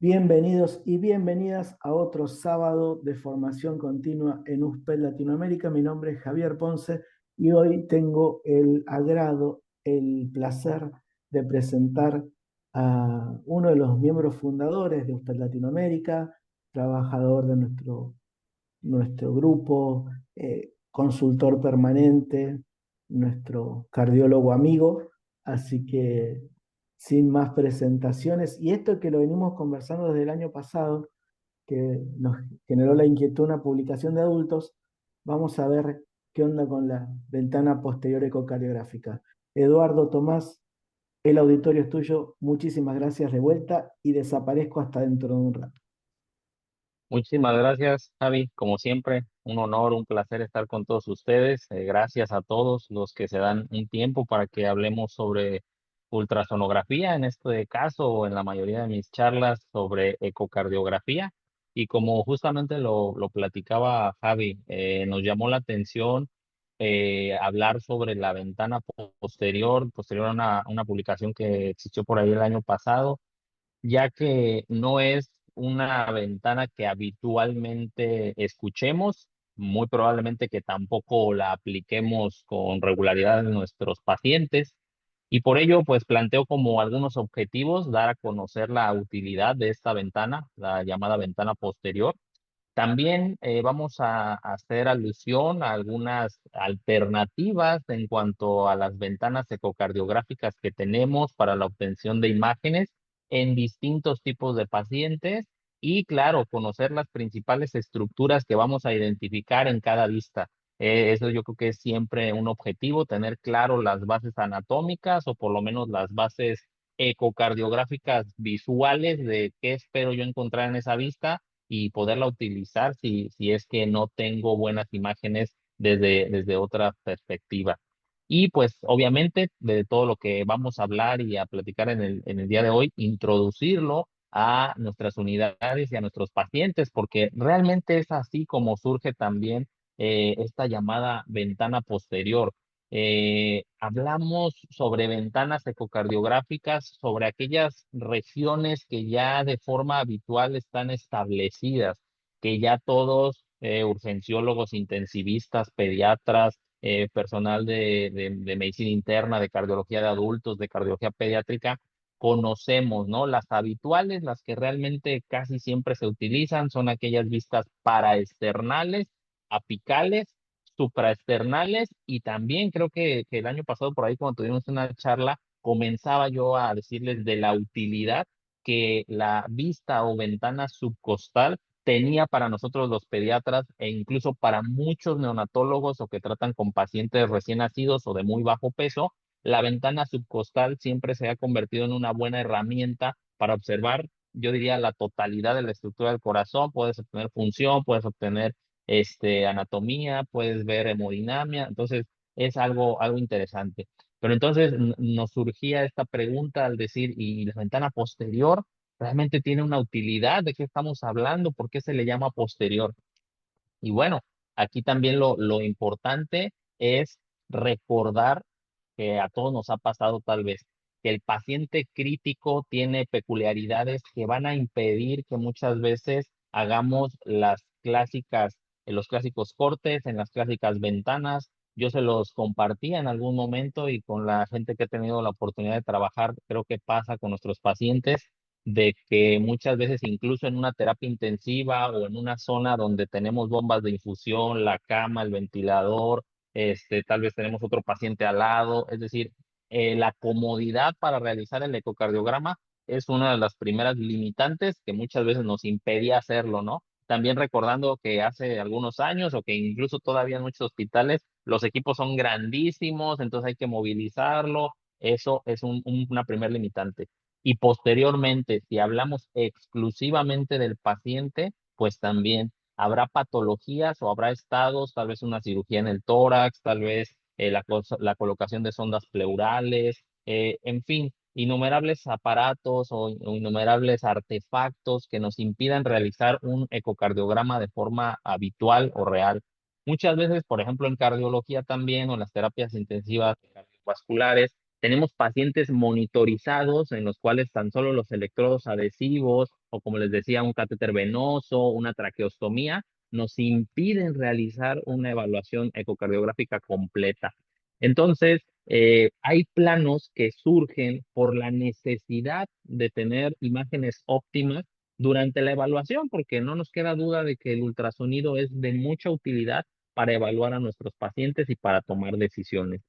Bienvenidos y bienvenidas a otro sábado de formación continua en USPED Latinoamérica. Mi nombre es Javier Ponce y hoy tengo el agrado, el placer de presentar a uno de los miembros fundadores de USPED Latinoamérica, trabajador de nuestro grupo, consultor permanente, nuestro cardiólogo amigo. Así que sin más presentaciones, y esto que lo venimos conversando desde el año pasado, que nos generó la inquietud una publicación de adultos, vamos a ver qué onda con la ventana posterior ecocardiográfica. Eduardo Tomás, el auditorio es tuyo, muchísimas gracias de vuelta y desaparezco hasta dentro de un rato. Muchísimas gracias, Javi. Como siempre, un honor, un placer estar con todos ustedes. Gracias a todos los que se dan un tiempo para que hablemos sobre ultrasonografía, en este caso, o en la mayoría de mis charlas sobre ecocardiografía. Y como justamente lo platicaba Javi, nos llamó la atención hablar sobre la ventana posterior a una publicación que existió por ahí el año pasado, ya que no es una ventana que habitualmente escuchemos, muy probablemente que tampoco la apliquemos con regularidad en nuestros pacientes, y por ello pues planteo como algunos objetivos dar a conocer la utilidad de esta ventana, la llamada ventana posterior. También vamos a hacer alusión a algunas alternativas en cuanto a las ventanas ecocardiográficas que tenemos para la obtención de imágenes en distintos tipos de pacientes y, claro, conocer las principales estructuras que vamos a identificar en cada vista. Eso yo creo que es siempre un objetivo, tener claro las bases anatómicas o por lo menos las bases ecocardiográficas visuales de qué espero yo encontrar en esa vista y poderla utilizar si es que no tengo buenas imágenes desde otra perspectiva. Y pues obviamente de todo lo que vamos a hablar y a platicar en el día de hoy, introducirlo a nuestras unidades y a nuestros pacientes, porque realmente es así como surge también esta llamada ventana posterior. Hablamos sobre ventanas ecocardiográficas, sobre aquellas regiones que ya de forma habitual están establecidas, que ya todos, urgenciólogos, intensivistas, pediatras, personal de medicina interna, de cardiología de adultos, de cardiología pediátrica, conocemos, ¿no? Las habituales, las que realmente casi siempre se utilizan, son aquellas vistas paraesternales, apicales, supraesternales, y también creo que el año pasado por ahí cuando tuvimos una charla comenzaba yo a decirles de la utilidad que la vista o ventana subcostal tenía para nosotros los pediatras e incluso para muchos neonatólogos o que tratan con pacientes recién nacidos o de muy bajo peso. La ventana subcostal siempre se ha convertido en una buena herramienta para observar, yo diría, la totalidad de la estructura del corazón. Puedes obtener función, puedes obtener anatomía, puedes ver hemodinamia, entonces es algo interesante. Pero entonces nos surgía esta pregunta al decir, ¿y la ventana posterior realmente tiene una utilidad? ¿De qué estamos hablando? ¿Por qué se le llama posterior? Y bueno, aquí también lo importante es recordar que a todos nos ha pasado tal vez, que el paciente crítico tiene peculiaridades que van a impedir que muchas veces hagamos los clásicos cortes en las clásicas ventanas. Yo se los compartí en algún momento y con la gente que ha tenido la oportunidad de trabajar, creo que pasa con nuestros pacientes de que muchas veces incluso en una terapia intensiva o en una zona donde tenemos bombas de infusión, la cama, el ventilador, tal vez tenemos otro paciente al lado, es decir, la comodidad para realizar el ecocardiograma es una de las primeras limitantes que muchas veces nos impedía hacerlo, ¿no? También recordando que hace algunos años o que incluso todavía en muchos hospitales los equipos son grandísimos, entonces hay que movilizarlo, eso es una primera limitante. Y posteriormente, si hablamos exclusivamente del paciente, pues también habrá patologías o habrá estados, tal vez una cirugía en el tórax, tal vez la colocación de sondas pleurales, en fin, innumerables aparatos o innumerables artefactos que nos impidan realizar un ecocardiograma de forma habitual o real. Muchas veces, por ejemplo, en cardiología también o en las terapias intensivas cardiovasculares, tenemos pacientes monitorizados en los cuales tan solo los electrodos adhesivos o como les decía, un catéter venoso, una traqueostomía, nos impiden realizar una evaluación ecocardiográfica completa. Entonces, hay planos que surgen por la necesidad de tener imágenes óptimas durante la evaluación, porque no nos queda duda de que el ultrasonido es de mucha utilidad para evaluar a nuestros pacientes y para tomar decisiones.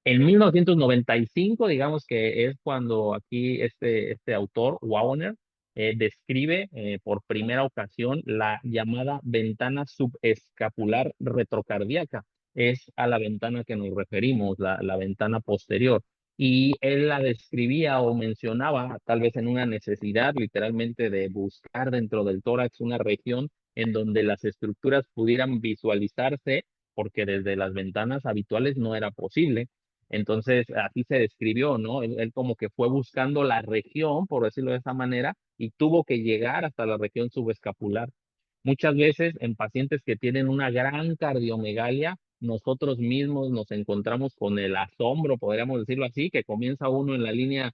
En 1995, digamos que es cuando aquí este autor, Wagner, describe por primera ocasión la llamada ventana subescapular retrocardíaca. Es a la ventana que nos referimos, la ventana posterior. Y él la describía o mencionaba, tal vez en una necesidad literalmente de buscar dentro del tórax una región en donde las estructuras pudieran visualizarse, porque desde las ventanas habituales no era posible. Entonces, así se describió, ¿no? Él como que fue buscando la región, por decirlo de esa manera, y tuvo que llegar hasta la región subescapular. Muchas veces en pacientes que tienen una gran cardiomegalia, nosotros mismos nos encontramos con el asombro, podríamos decirlo así, que comienza uno en la línea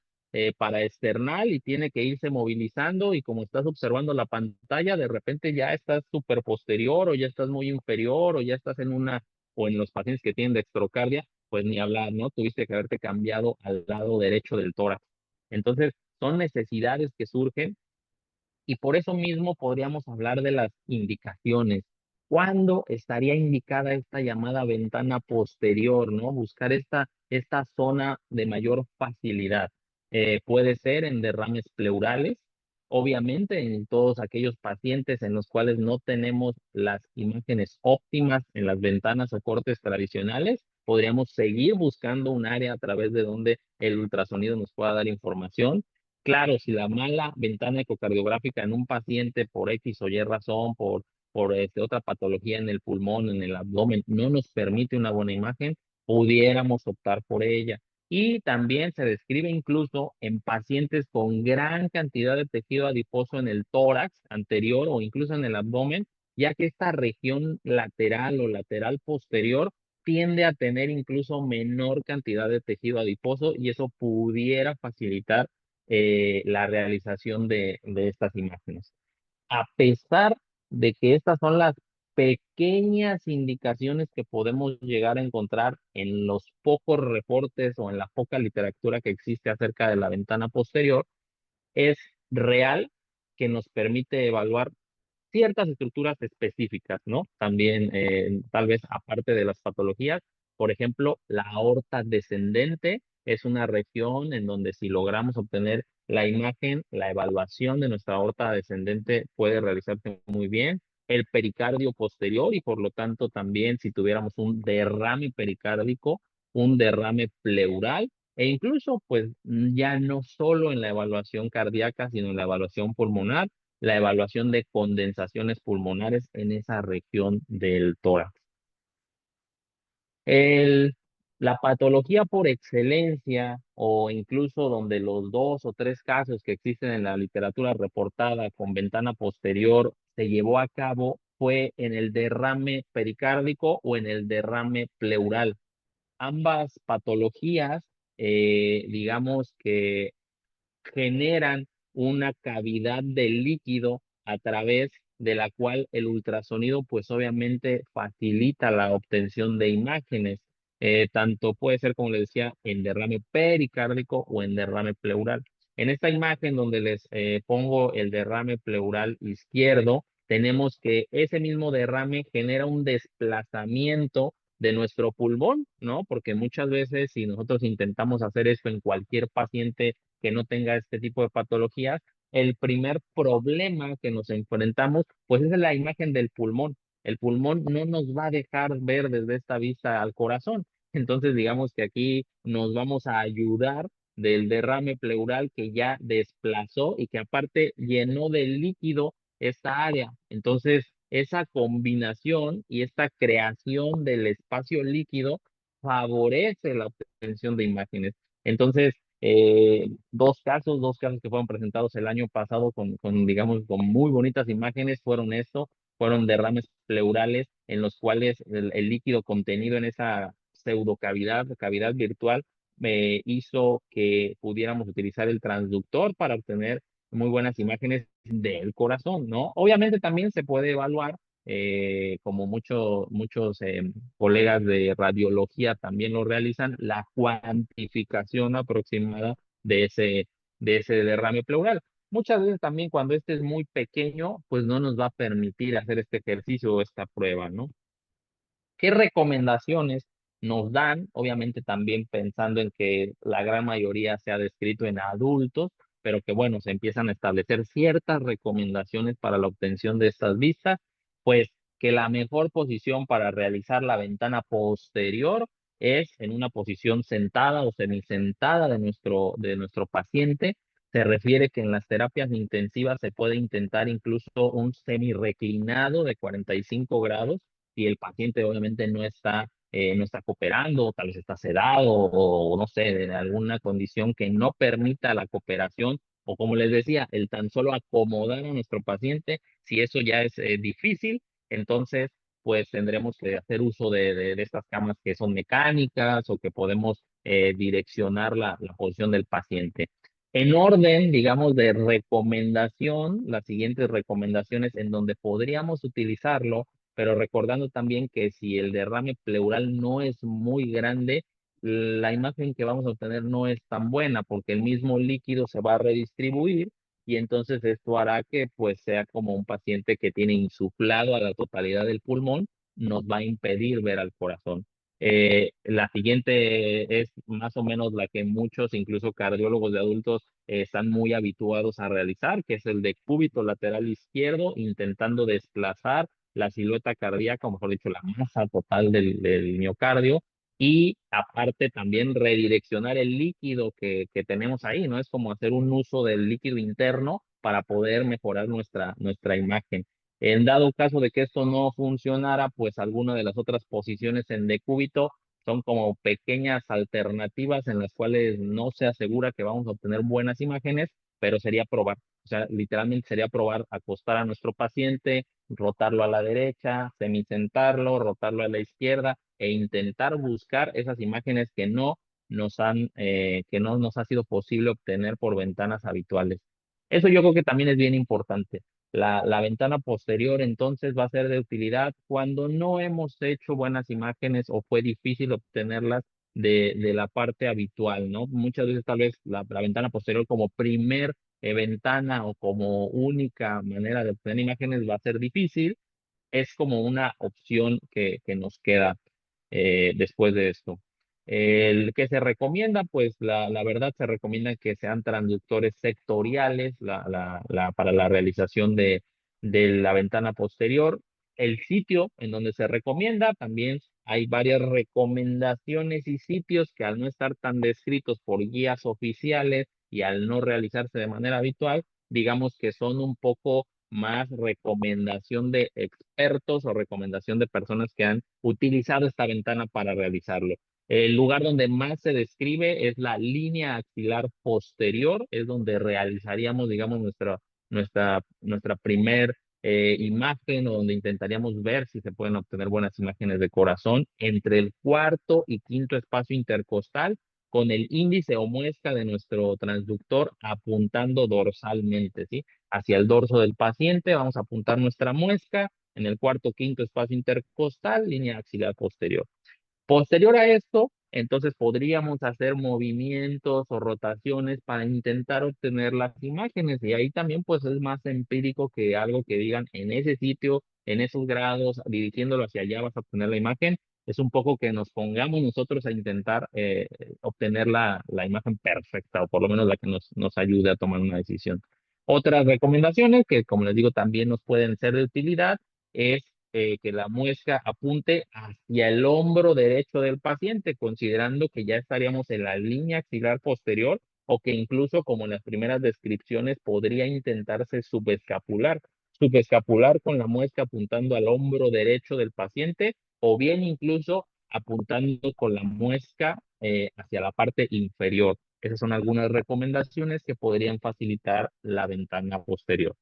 paraesternal y tiene que irse movilizando y como estás observando la pantalla, de repente ya estás súper posterior o ya estás muy inferior o ya estás en una, o en los pacientes que tienen dextrocardia, pues ni hablar, ¿no? Tuviste que haberte cambiado al lado derecho del tórax. Entonces, son necesidades que surgen y por eso mismo podríamos hablar de las indicaciones. ¿Cuándo estaría indicada esta llamada ventana posterior, ¿no? Buscar esta zona de mayor facilidad. Puede ser en derrames pleurales, obviamente en todos aquellos pacientes en los cuales no tenemos las imágenes óptimas en las ventanas o cortes tradicionales, podríamos seguir buscando un área a través de donde el ultrasonido nos pueda dar información. Claro, si la mala ventana ecocardiográfica en un paciente por X o Y razón, por otra patología en el pulmón, en el abdomen, no nos permite una buena imagen, pudiéramos optar por ella. Y también se describe incluso en pacientes con gran cantidad de tejido adiposo en el tórax anterior o incluso en el abdomen, ya que esta región lateral o lateral posterior tiende a tener incluso menor cantidad de tejido adiposo y eso pudiera facilitar la realización de estas imágenes. A pesar de que estas son las pequeñas indicaciones que podemos llegar a encontrar en los pocos reportes o en la poca literatura que existe acerca de la ventana posterior, es real que nos permite evaluar ciertas estructuras específicas, ¿no? También, tal vez aparte de las patologías, por ejemplo, la aorta descendente es una región en donde si logramos obtener la imagen, la evaluación de nuestra aorta descendente puede realizarse muy bien. El pericardio posterior y por lo tanto también si tuviéramos un derrame pericárdico, un derrame pleural e incluso pues ya no solo en la evaluación cardíaca, sino en la evaluación pulmonar, la evaluación de condensaciones pulmonares en esa región del tórax. El, la patología por excelencia, o incluso donde los dos o tres casos que existen en la literatura reportada con ventana posterior se llevó a cabo, fue en el derrame pericárdico o en el derrame pleural. Ambas patologías, digamos que generan una cavidad de líquido a través de la cual el ultrasonido pues obviamente facilita la obtención de imágenes. Tanto puede ser, como les decía, en derrame pericárdico o en derrame pleural. En esta imagen donde les pongo el derrame pleural izquierdo, tenemos que ese mismo derrame genera un desplazamiento de nuestro pulmón, ¿no? Porque muchas veces si nosotros intentamos hacer esto en cualquier paciente que no tenga este tipo de patologías, el primer problema que nos enfrentamos, pues es la imagen del pulmón. El pulmón no nos va a dejar ver desde esta vista al corazón. Entonces, digamos que aquí nos vamos a ayudar del derrame pleural que ya desplazó y que aparte llenó de líquido esta área. Entonces, esa combinación y esta creación del espacio líquido favorece la obtención de imágenes. Entonces, dos casos que fueron presentados el año pasado digamos, con muy bonitas imágenes fueron esto, fueron derrames pleurales en los cuales el líquido contenido en esa pseudocavidad, cavidad virtual, hizo que pudiéramos utilizar el transductor para obtener muy buenas imágenes del corazón, ¿no? Obviamente también se puede evaluar, como muchos colegas de radiología también lo realizan, la cuantificación aproximada de ese derrame pleural. Muchas veces también cuando este es muy pequeño, pues no nos va a permitir hacer este ejercicio o esta prueba, ¿no? ¿Qué recomendaciones nos dan? Obviamente también pensando en que la gran mayoría se ha descrito en adultos, pero que bueno, se empiezan a establecer ciertas recomendaciones para la obtención de estas vistas, pues que la mejor posición para realizar la ventana posterior es en una posición sentada o semisentada de nuestro paciente. Se refiere que en las terapias intensivas se puede intentar incluso un semi-reclinado de 45 grados si el paciente obviamente no está cooperando, o tal vez está sedado, o no sé, de alguna condición que no permita la cooperación, o como les decía, el tan solo acomodar a nuestro paciente, si eso ya es difícil, entonces pues tendremos que hacer uso de estas camas que son mecánicas o que podemos direccionar la posición del paciente. En orden, digamos, de recomendación, las siguientes recomendaciones en donde podríamos utilizarlo, pero recordando también que si el derrame pleural no es muy grande, la imagen que vamos a obtener no es tan buena porque el mismo líquido se va a redistribuir y entonces esto hará que pues sea como un paciente que tiene insuflado a la totalidad del pulmón, nos va a impedir ver al corazón. La siguiente es más o menos la que muchos, incluso cardiólogos de adultos, están muy habituados a realizar, que es el decúbito lateral izquierdo, intentando desplazar la silueta cardíaca, o mejor dicho, la masa total del miocardio, y aparte también redireccionar el líquido que tenemos ahí, ¿no? Es como hacer un uso del líquido interno para poder mejorar nuestra imagen. En dado caso de que esto no funcionara, pues alguna de las otras posiciones en decúbito son como pequeñas alternativas en las cuales no se asegura que vamos a obtener buenas imágenes, pero sería probar. O sea, literalmente sería probar acostar a nuestro paciente, rotarlo a la derecha, semisentarlo, rotarlo a la izquierda e intentar buscar esas imágenes que no nos ha sido posible obtener por ventanas habituales. Eso yo creo que también es bien importante. La ventana posterior entonces va a ser de utilidad cuando no hemos hecho buenas imágenes o fue difícil obtenerlas de la parte habitual, ¿no? Muchas veces tal vez la ventana posterior como primer ventana o como única manera de obtener imágenes va a ser difícil, es como una opción que nos queda después de esto. El que se recomienda, pues la verdad se recomienda que sean transductores sectoriales para la realización de la ventana posterior. El sitio en donde se recomienda, también hay varias recomendaciones y sitios que al no estar tan descritos por guías oficiales y al no realizarse de manera habitual, digamos que son un poco más recomendación de expertos o recomendación de personas que han utilizado esta ventana para realizarlo. El lugar donde más se describe es la línea axilar posterior, es donde realizaríamos, digamos, nuestra primer imagen o donde intentaríamos ver si se pueden obtener buenas imágenes de corazón entre el cuarto y quinto espacio intercostal con el índice o muesca de nuestro transductor apuntando dorsalmente, ¿sí? Hacia el dorso del paciente, vamos a apuntar nuestra muesca en el cuarto quinto espacio intercostal, línea axilar posterior. Posterior a esto, entonces podríamos hacer movimientos o rotaciones para intentar obtener las imágenes y ahí también pues es más empírico que algo que digan en ese sitio, en esos grados, dirigiéndolo hacia allá vas a obtener la imagen. Es un poco que nos pongamos nosotros a intentar obtener la imagen perfecta o por lo menos la que nos ayude a tomar una decisión. Otras recomendaciones que, como les digo, también nos pueden ser de utilidad es que la muesca apunte hacia el hombro derecho del paciente, considerando que ya estaríamos en la línea axilar posterior o que incluso, como en las primeras descripciones, podría intentarse subescapular. Subescapular con la muesca apuntando al hombro derecho del paciente o bien incluso apuntando con la muesca hacia la parte inferior. Esas son algunas recomendaciones que podrían facilitar la ventana posterior.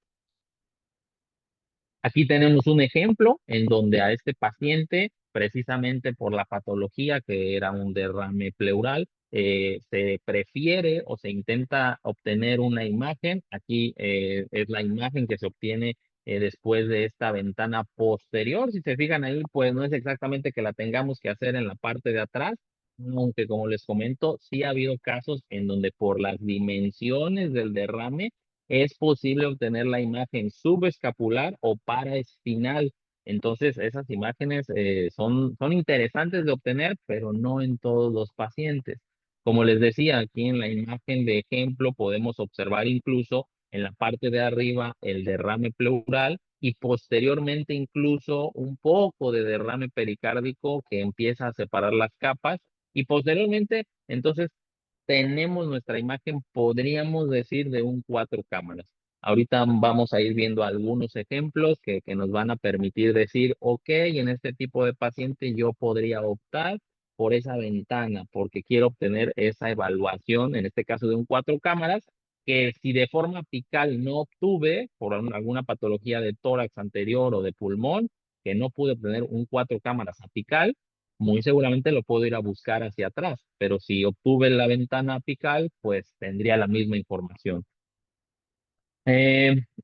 Aquí tenemos un ejemplo en donde a este paciente, precisamente por la patología que era un derrame pleural, se prefiere o se intenta obtener una imagen. Aquí es la imagen que se obtiene después de esta ventana posterior. Si se fijan ahí, pues no es exactamente que la tengamos que hacer en la parte de atrás, aunque como les comento, sí ha habido casos en donde por las dimensiones del derrame es posible obtener la imagen subescapular o paraespinal. Entonces, esas imágenes son interesantes de obtener, pero no en todos los pacientes. Como les decía, aquí en la imagen de ejemplo podemos observar incluso en la parte de arriba el derrame pleural y posteriormente incluso un poco de derrame pericárdico que empieza a separar las capas y posteriormente entonces tenemos nuestra imagen, podríamos decir, de un cuatro cámaras. Ahorita vamos a ir viendo algunos ejemplos que nos van a permitir decir, ok, en este tipo de paciente yo podría optar por esa ventana porque quiero obtener esa evaluación, en este caso de un cuatro cámaras, que si de forma apical no obtuve por alguna patología de tórax anterior o de pulmón, que no pude obtener un cuatro cámaras apical, muy seguramente lo puedo ir a buscar hacia atrás, pero si obtuve la ventana apical, pues tendría la misma información.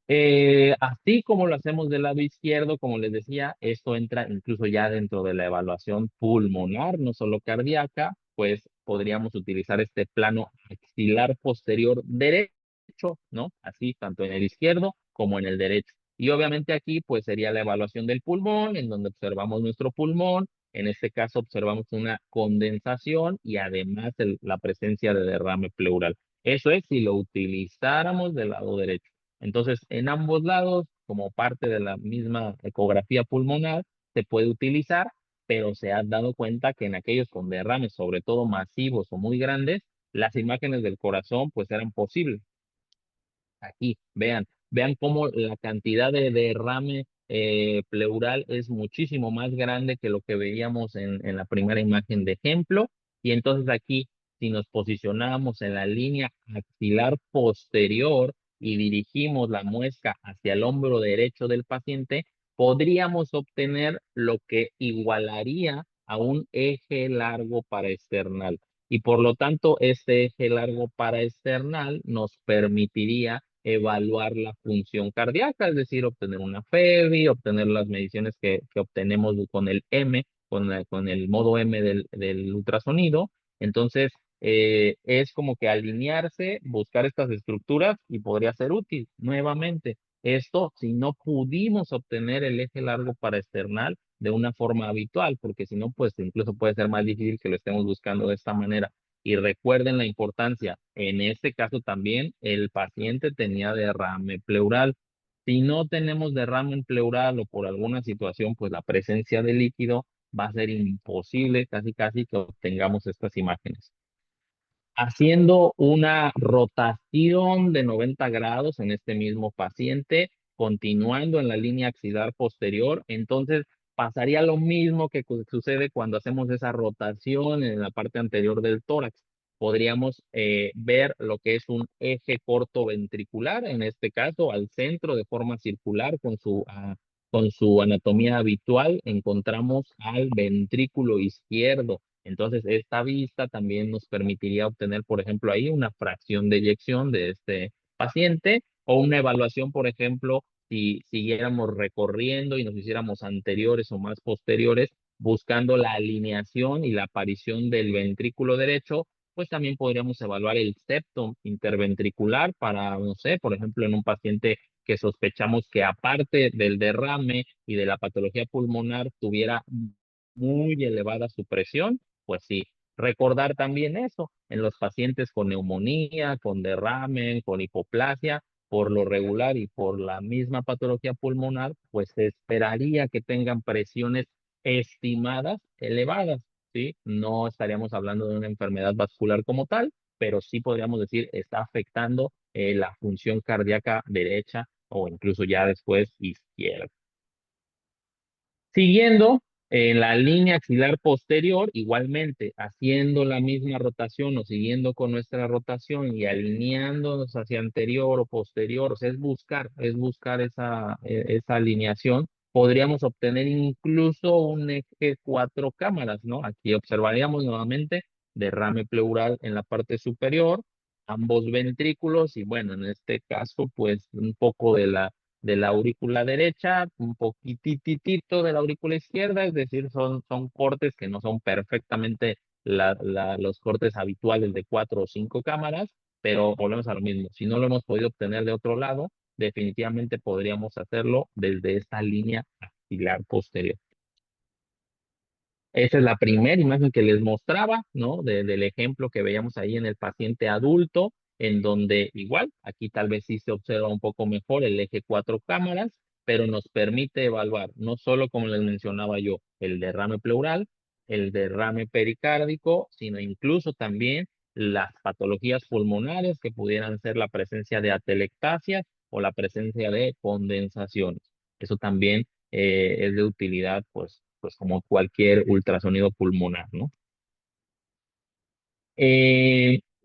Eh, Así como lo hacemos del lado izquierdo, como les decía, esto entra incluso ya dentro de la evaluación pulmonar, no solo cardíaca, pues podríamos utilizar este plano axilar posterior derecho, ¿no? Así, tanto en el izquierdo como en el derecho. Y obviamente aquí, pues sería la evaluación del pulmón, en donde observamos nuestro pulmón. En este caso, observamos una condensación y además la presencia de derrame pleural. Eso es si lo utilizáramos del lado derecho. Entonces, en ambos lados, como parte de la misma ecografía pulmonar, se puede utilizar, pero se ha dado cuenta que en aquellos con derrames, sobre todo masivos o muy grandes, las imágenes del corazón pues eran posibles. Aquí, vean cómo la cantidad de derrame pleural es muchísimo más grande que lo que veíamos en la primera imagen de ejemplo. Y entonces aquí, si nos posicionamos en la línea axilar posterior y dirigimos la muesca hacia el hombro derecho del paciente, podríamos obtener lo que igualaría a un eje largo paraesternal. Y por lo tanto, este eje largo paraesternal nos permitiría evaluar la función cardíaca, es decir, obtener una FEBI, obtener las mediciones que obtenemos con el M, con el modo M del ultrasonido. Entonces, es como que alinearse, buscar estas estructuras y podría ser útil nuevamente. Esto si no pudimos obtener el eje largo paraesternal de una forma habitual, porque si no, pues incluso puede ser más difícil que lo estemos buscando de esta manera. Y recuerden la importancia, en este caso también el paciente tenía derrame pleural. Si no tenemos derrame pleural o por alguna situación, pues la presencia de líquido va a ser imposible casi casi que obtengamos estas imágenes haciendo una rotación de 90 grados en este mismo paciente, continuando en la línea axilar posterior, entonces pasaría lo mismo que sucede cuando hacemos esa rotación en la parte anterior del tórax. Podríamos ver lo que es un eje corto ventricular, en este caso al centro de forma circular con su anatomía habitual, encontramos al ventrículo izquierdo. Entonces, esta vista también nos permitiría obtener, por ejemplo, ahí una fracción de eyección de este paciente o una evaluación, por ejemplo, si siguiéramos recorriendo y nos hiciéramos anteriores o más posteriores, buscando la alineación y la aparición del ventrículo derecho, pues también podríamos evaluar el septum interventricular para, no sé, por ejemplo, en un paciente que sospechamos que aparte del derrame y de la patología pulmonar tuviera muy elevada su presión, pues sí, recordar también eso en los pacientes con neumonía, con derrame, con hipoplasia, por lo regular y por la misma patología pulmonar, pues se esperaría que tengan presiones estimadas elevadas, ¿sí? No estaríamos hablando de una enfermedad vascular como tal, pero sí podríamos decir está afectando la función cardíaca derecha o incluso ya después izquierda. Siguiendo en la línea axilar posterior, igualmente haciendo la misma rotación o siguiendo con nuestra rotación y alineándonos hacia anterior o posterior, o sea, es buscar esa alineación, podríamos obtener incluso un eje cuatro cámaras, ¿no? Aquí observaríamos nuevamente derrame pleural en la parte superior, ambos ventrículos y bueno, en este caso, pues un poco de la aurícula derecha, un poquititito de la aurícula izquierda, es decir, son cortes que no son perfectamente los cortes habituales de 4 o 5 cámaras, pero volvemos a lo mismo. Si no lo hemos podido obtener de otro lado, definitivamente podríamos hacerlo desde esta línea axilar posterior. Esa es la primera imagen que les mostraba, ¿no? Del ejemplo que veíamos ahí en el paciente adulto, en donde igual, aquí tal vez sí se observa un poco mejor el eje 4 cámaras, pero nos permite evaluar no solo, como les mencionaba yo, el derrame pleural, el derrame pericárdico, sino incluso también las patologías pulmonares que pudieran ser la presencia de atelectasias o la presencia de condensaciones. Eso también es de utilidad, pues como cualquier ultrasonido pulmonar, ¿no?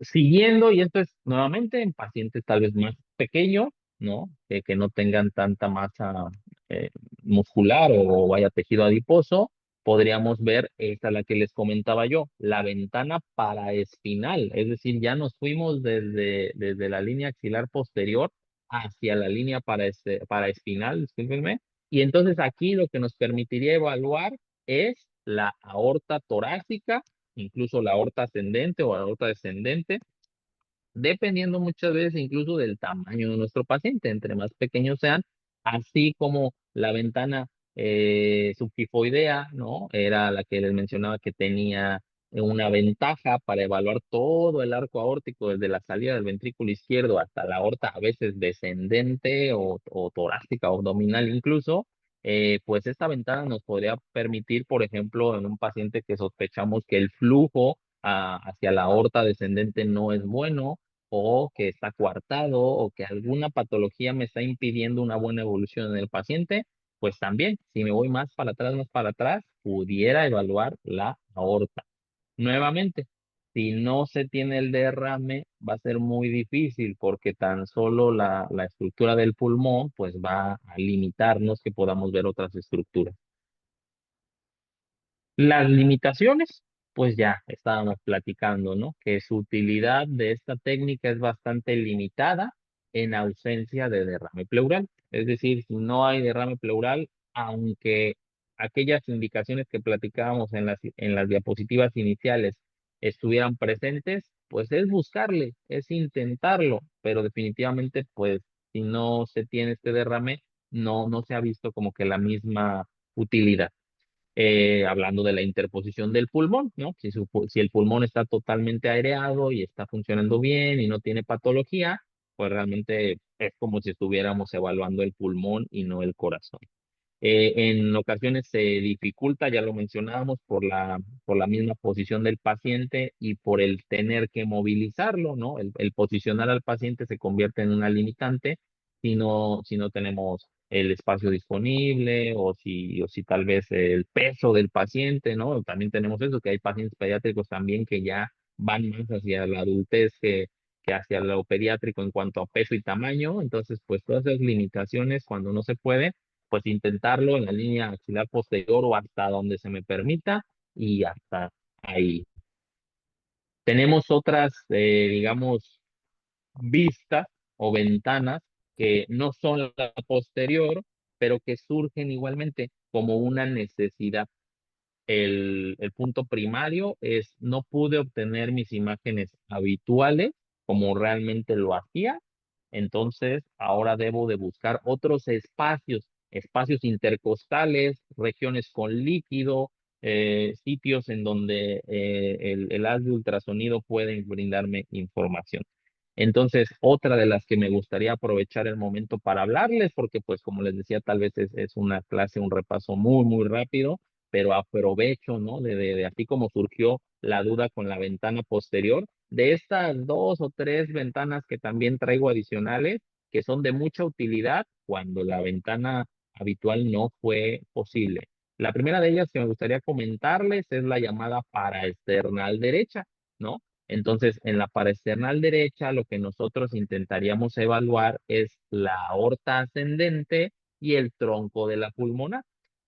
Siguiendo, y esto es nuevamente en pacientes tal vez más pequeños, ¿no? Que no tengan tanta masa eh, muscular o vaya tejido adiposo, podríamos ver esta la que les comentaba yo, la ventana paraespinal, es decir, ya nos fuimos desde la línea axilar posterior hacia la línea paraespinal, discúlpenme, y entonces aquí lo que nos permitiría evaluar es la aorta torácica, incluso la aorta ascendente o la aorta descendente, dependiendo muchas veces incluso del tamaño de nuestro paciente. Entre más pequeños sean, así como la ventana subtifoidea, ¿no? Era la que les mencionaba que tenía una ventaja para evaluar todo el arco aórtico desde la salida del ventrículo izquierdo hasta la aorta a veces descendente o torácica o abdominal incluso. Pues esta ventana nos podría permitir, por ejemplo, en un paciente que sospechamos que el flujo hacia la aorta descendente no es bueno, o que está coartado, o que alguna patología me está impidiendo una buena evolución en el paciente, pues también, si me voy más para atrás, pudiera evaluar la aorta. Nuevamente, si no se tiene el derrame, va a ser muy difícil porque tan solo la estructura del pulmón, pues va a limitarnos que podamos ver otras estructuras. Las limitaciones, pues ya estábamos platicando, ¿no? Que su utilidad de esta técnica es bastante limitada en ausencia de derrame pleural. Es decir, si no hay derrame pleural, aunque aquellas indicaciones que platicábamos en las diapositivas iniciales estuvieran presentes, pues es buscarle, es intentarlo, pero definitivamente, pues si no se tiene este derrame, no se ha visto como que la misma utilidad. Hablando de la interposición del pulmón, ¿no? Si el pulmón está totalmente aireado y está funcionando bien y no tiene patología, pues realmente es como si estuviéramos evaluando el pulmón y no el corazón. En ocasiones se dificulta, ya lo mencionábamos, por la misma posición del paciente y por el tener que movilizarlo, ¿no? El posicionar al paciente se convierte en una limitante si no tenemos el espacio disponible o si tal vez el peso del paciente, ¿no? También tenemos eso, que hay pacientes pediátricos también que ya van más hacia la adultez que hacia lo pediátrico en cuanto a peso y tamaño. Entonces, pues todas esas limitaciones, cuando no se puede, pues intentarlo en la línea axilar posterior o hasta donde se me permita y hasta ahí. Tenemos otras, digamos, vistas o ventanas que no son la posterior, pero que surgen igualmente como una necesidad. El punto primario es no pude obtener mis imágenes habituales como realmente lo hacía, entonces ahora debo de buscar otros espacios, espacios intercostales, regiones con líquido, sitios en donde el haz de ultrasonido puede brindarme información. Entonces, otra de las que me gustaría aprovechar el momento para hablarles, porque pues como les decía, tal vez es una clase, un repaso muy rápido, pero aprovecho, ¿no? De así como surgió la duda con la ventana posterior, de estas 2 o 3 ventanas que también traigo adicionales, que son de mucha utilidad cuando la ventana habitual no fue posible. La primera de ellas que me gustaría comentarles es la llamada paraesternal derecha, ¿no? Entonces, en la paraesternal derecha, lo que nosotros intentaríamos evaluar es la aorta ascendente y el tronco de la pulmonar.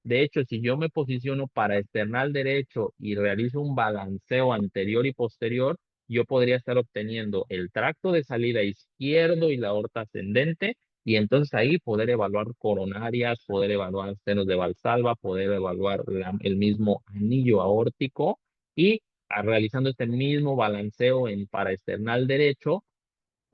De hecho, si yo me posiciono para external derecho y realizo un balanceo anterior y posterior, yo podría estar obteniendo el tracto de salida izquierdo y la aorta ascendente, y entonces ahí poder evaluar coronarias, poder evaluar senos de Valsalva, poder evaluar el mismo anillo aórtico y realizando este mismo balanceo en paraesternal derecho,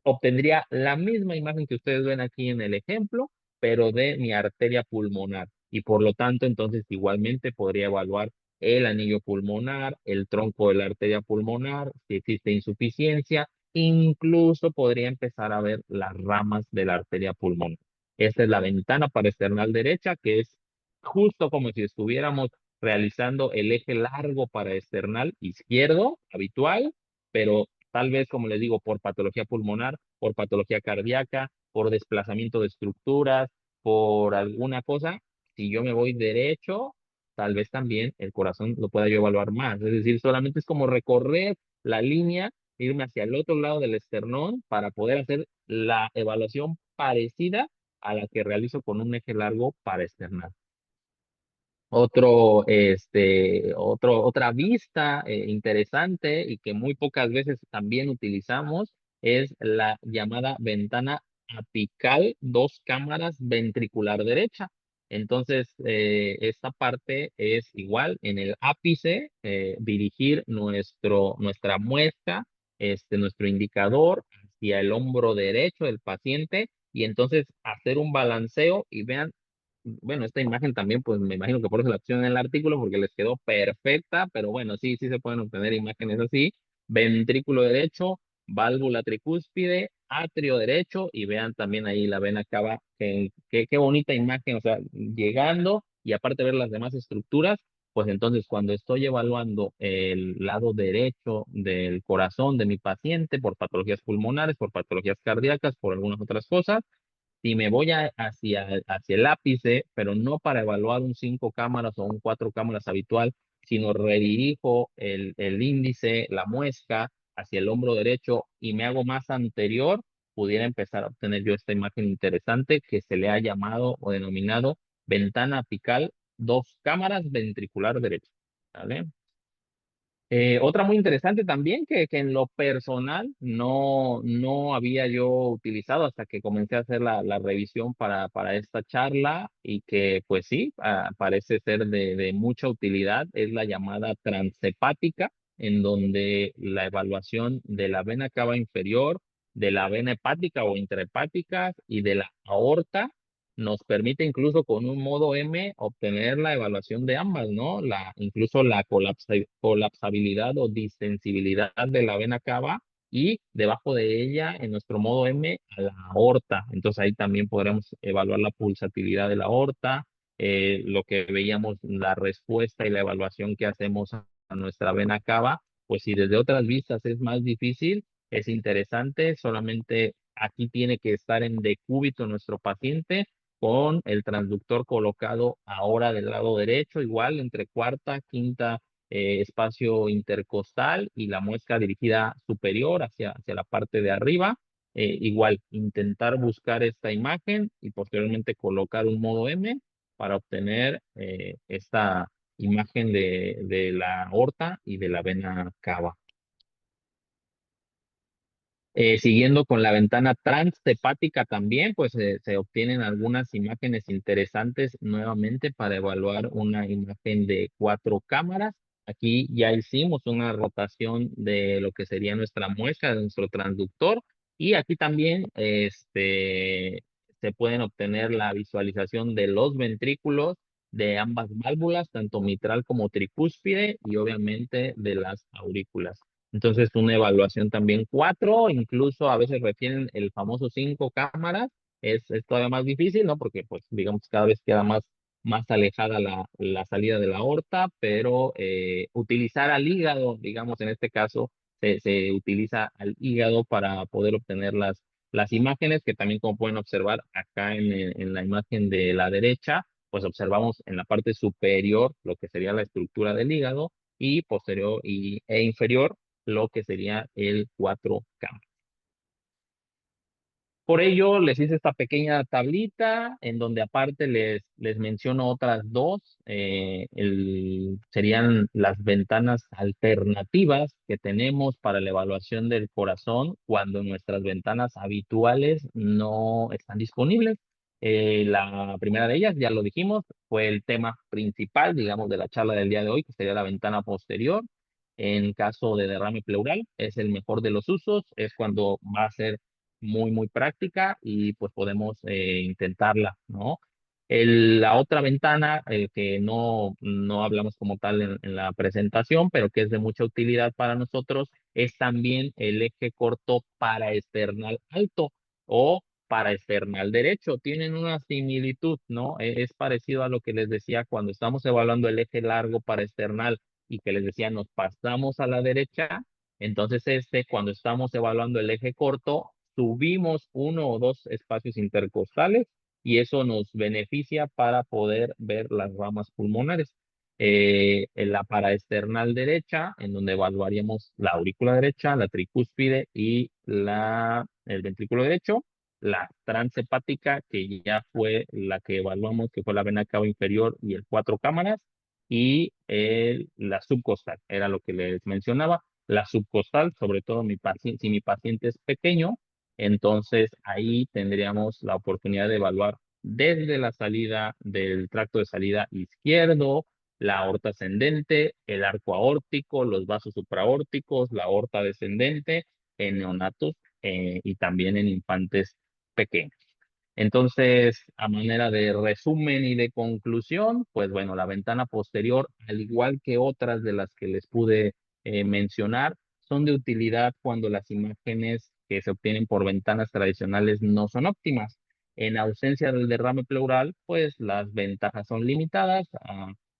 obtendría la misma imagen que ustedes ven aquí en el ejemplo, pero de mi arteria pulmonar. Y por lo tanto, entonces igualmente podría evaluar el anillo pulmonar, el tronco de la arteria pulmonar, si existe insuficiencia, incluso podría empezar a ver las ramas de la arteria pulmonar. Esta es la ventana paraesternal derecha, que es justo como si estuviéramos realizando el eje largo paraesternal izquierdo habitual, pero tal vez, como les digo, por patología pulmonar, por patología cardíaca, por desplazamiento de estructuras, por alguna cosa, si yo me voy derecho, tal vez también el corazón lo pueda yo evaluar más. Es decir, solamente es como recorrer la línea, irme hacia el otro lado del esternón para poder hacer la evaluación parecida a la que realizo con un eje largo para externar. Otra vista interesante y que muy pocas veces también utilizamos es la llamada ventana apical, dos cámaras ventricular derecha. Entonces, esta parte es igual en el ápice, dirigir nuestra muesca, nuestro indicador hacia el hombro derecho del paciente y entonces hacer un balanceo y vean, bueno, esta imagen también, pues me imagino que por eso la opción en el artículo, porque les quedó perfecta, pero bueno, sí, sí se pueden obtener imágenes así. Ventrículo derecho, válvula tricúspide, atrio derecho, y vean también ahí la vena cava, qué bonita imagen, o sea, llegando y aparte ver las demás estructuras, pues entonces cuando estoy evaluando el lado derecho del corazón de mi paciente por patologías pulmonares, por patologías cardíacas, por algunas otras cosas, si me voy hacia el ápice, pero no para evaluar un 5 cámaras o un 4 cámaras habitual, sino redirijo el índice, la muesca hacia el hombro derecho y me hago más anterior, pudiera empezar a obtener yo esta imagen interesante que se le ha llamado o denominado ventana apical, dos cámaras ventricular derecho. ¿Vale? Otra muy interesante también que en lo personal no había yo utilizado hasta que comencé a hacer la revisión para esta charla y que pues sí, parece ser de mucha utilidad, es la llamada transepática, en donde la evaluación de la vena cava inferior, de la vena hepática o intrahepática y de la aorta nos permite incluso con un modo M obtener la evaluación de ambas, ¿no? Incluso la colapsabilidad o distensibilidad de la vena cava y debajo de ella, en nuestro modo M, a la aorta. Entonces ahí también podremos evaluar la pulsatividad de la aorta, lo que veíamos, la respuesta y la evaluación que hacemos a nuestra vena cava, pues si desde otras vistas es más difícil, es interesante, solamente aquí tiene que estar en decúbito nuestro paciente con el transductor colocado ahora del lado derecho, igual entre cuarta, quinta, espacio intercostal y la muesca dirigida superior hacia la parte de arriba. Igual, intentar buscar esta imagen y posteriormente colocar un modo M para obtener esta imagen de la aorta y de la vena cava. Siguiendo con la ventana transhepática también, pues se obtienen algunas imágenes interesantes nuevamente para evaluar una imagen de 4 cámaras. Aquí ya hicimos una rotación de lo que sería nuestra muesca, de nuestro transductor, y aquí también se pueden obtener la visualización de los ventrículos de ambas válvulas, tanto mitral como tricúspide, y obviamente de las aurículas. Entonces, una evaluación también 4, incluso a veces refieren el famoso 5 cámaras, es todavía más difícil, ¿no? Porque, pues, digamos, cada vez queda más alejada la salida de la aorta, pero utilizar al hígado, digamos, en este caso, se utiliza al hígado para poder obtener las imágenes, que también como pueden observar acá en la imagen de la derecha, pues observamos en la parte superior lo que sería la estructura del hígado y posterior e inferior lo que sería el 4K. Por ello, les hice esta pequeña tablita en donde aparte les menciono otras dos. Serían las ventanas alternativas que tenemos para la evaluación del corazón cuando nuestras ventanas habituales no están disponibles. La primera de ellas, ya lo dijimos, fue el tema principal, digamos, de la charla del día de hoy, que sería la ventana posterior. En caso de derrame pleural, es el mejor de los usos, es cuando va a ser muy práctica y pues podemos intentarla, ¿no? La otra ventana que no hablamos como tal en la presentación, pero que es de mucha utilidad para nosotros, es también el eje corto paraesternal alto o paraesternal derecho. Tienen una similitud, ¿no? Es parecido a lo que les decía cuando estamos evaluando el eje largo paraesternal y que les decía nos pasamos a la derecha. Entonces, cuando estamos evaluando el eje corto, subimos uno o dos espacios intercostales y eso nos beneficia para poder ver las ramas pulmonares. En la paraesternal derecha, en donde evaluaríamos la aurícula derecha, la tricúspide y el ventrículo derecho, la transhepática, que ya fue la que evaluamos, que fue la vena cava inferior y el cuatro cámaras, y la subcostal, era lo que les mencionaba. La subcostal, sobre todo si mi paciente es pequeño, entonces ahí tendríamos la oportunidad de evaluar desde la salida del tracto de salida izquierdo, la aorta ascendente, el arco aórtico, los vasos supraórticos, la aorta descendente en neonatos y también en infantes pequeños. Entonces, a manera de resumen y de conclusión, pues bueno, la ventana posterior, al igual que otras de las que les pude mencionar, son de utilidad cuando las imágenes que se obtienen por ventanas tradicionales no son óptimas. En ausencia del derrame pleural, pues las ventajas son limitadas.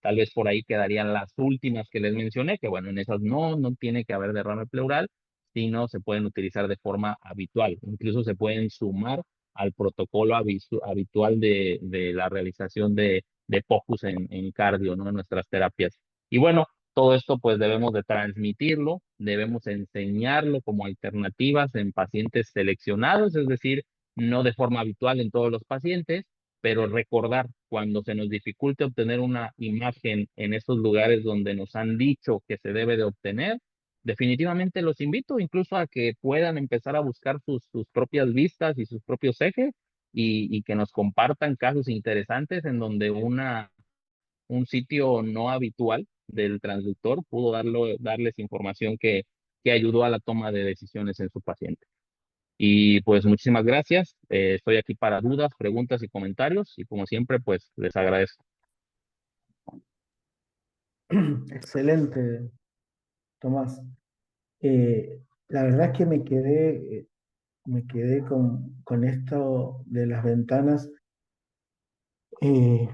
Tal vez por ahí quedarían las últimas que les mencioné, que bueno, en esas no tiene que haber derrame pleural, sino se pueden utilizar de forma habitual. Incluso se pueden sumar al protocolo habitual de la realización de POCUS en cardio, ¿no? En nuestras terapias. Y bueno, todo esto pues debemos de transmitirlo, debemos enseñarlo como alternativas en pacientes seleccionados, es decir, no de forma habitual en todos los pacientes, pero recordar cuando se nos dificulte obtener una imagen en esos lugares donde nos han dicho que se debe de obtener, definitivamente los invito incluso a que puedan empezar a buscar sus propias vistas y sus propios ejes y que nos compartan casos interesantes en donde un sitio no habitual del transductor pudo darles información que ayudó a la toma de decisiones en su paciente. Y pues muchísimas gracias. Estoy aquí para dudas, preguntas y comentarios y como siempre pues les agradezco. Excelente, Tomás. La verdad es que me quedé con esto de las ventanas. Eh,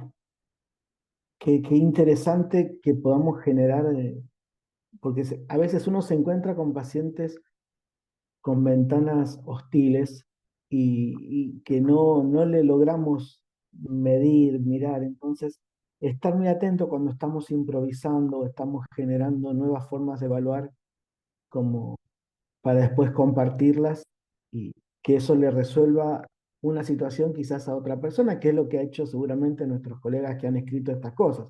qué interesante que podamos generar, porque a veces uno se encuentra con pacientes con ventanas hostiles y que no le logramos medir, mirar. Entonces, estar muy atento cuando estamos improvisando, estamos generando nuevas formas de evaluar, como para después compartirlas y que eso le resuelva una situación quizás a otra persona, que es lo que ha hecho seguramente nuestros colegas que han escrito estas cosas.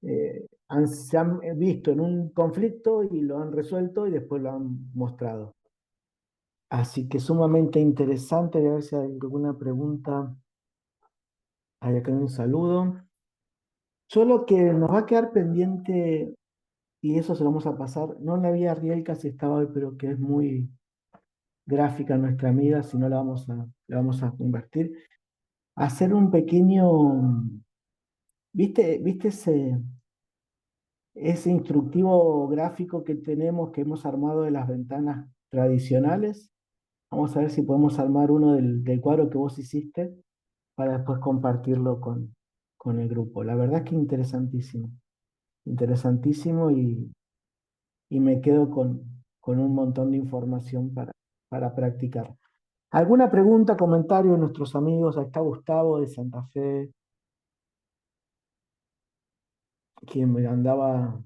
Se han visto en un conflicto y lo han resuelto y después lo han mostrado. Así que sumamente interesante, a ver si hay alguna pregunta. Hay acá un saludo. Solo que nos va a quedar pendiente, y eso se lo vamos a pasar. No la vi a Rielka si estaba hoy, pero que es muy gráfica nuestra amiga, si no la vamos a convertir. Hacer un pequeño, ¿viste ese instructivo gráfico que tenemos, que hemos armado de las ventanas tradicionales? Vamos a ver si podemos armar uno del cuadro que vos hiciste para después compartirlo con el grupo. La verdad es que interesantísimo, interesantísimo y me quedo con un montón de información para practicar. ¿Alguna pregunta, comentario de nuestros amigos? Ahí está Gustavo de Santa Fe, quien me andaba,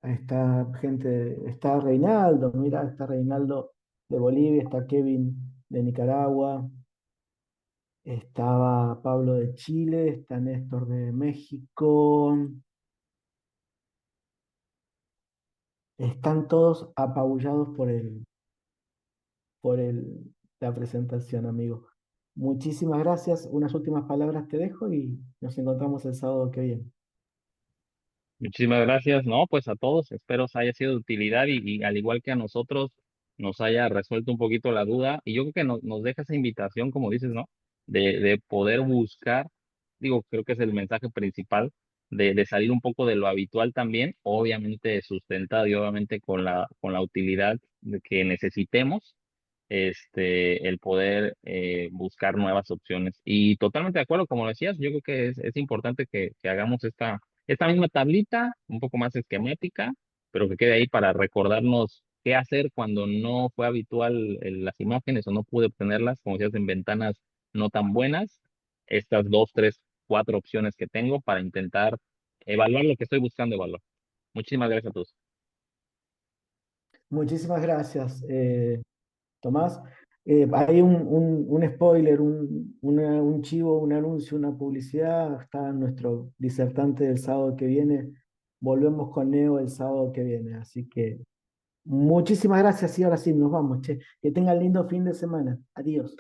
está gente, está Reinaldo, mira, está Reinaldo de Bolivia, está Kevin de Nicaragua, estaba Pablo de Chile, está Néstor de México, están todos apabullados la presentación, amigo. Muchísimas gracias. Unas últimas palabras te dejo y nos encontramos el sábado que viene. Muchísimas gracias. No, pues a todos, espero os haya sido de utilidad y al igual que a nosotros nos haya resuelto un poquito la duda. Y yo creo que nos deja esa invitación, como dices, ¿no? De poder buscar, digo, creo que es el mensaje principal, de salir un poco de lo habitual también, obviamente sustentado y obviamente con la utilidad de que necesitemos, el poder buscar nuevas opciones. Y totalmente de acuerdo, como decías, yo creo que es importante que hagamos esta misma tablita, un poco más esquemática, pero que quede ahí para recordarnos qué hacer cuando no fue habitual las imágenes o no pude obtenerlas, como decías, en ventanas no tan buenas. Estas dos, tres, cuatro opciones que tengo para intentar evaluar lo que estoy buscando evaluar. Muchísimas gracias a todos. Muchísimas gracias, Tomás. Hay un spoiler, un chivo, un anuncio, una publicidad. Está nuestro disertante del sábado que viene. Volvemos con Neo el sábado que viene. Así que muchísimas gracias y ahora sí, nos vamos, che. Que tengan lindo fin de semana. Adiós.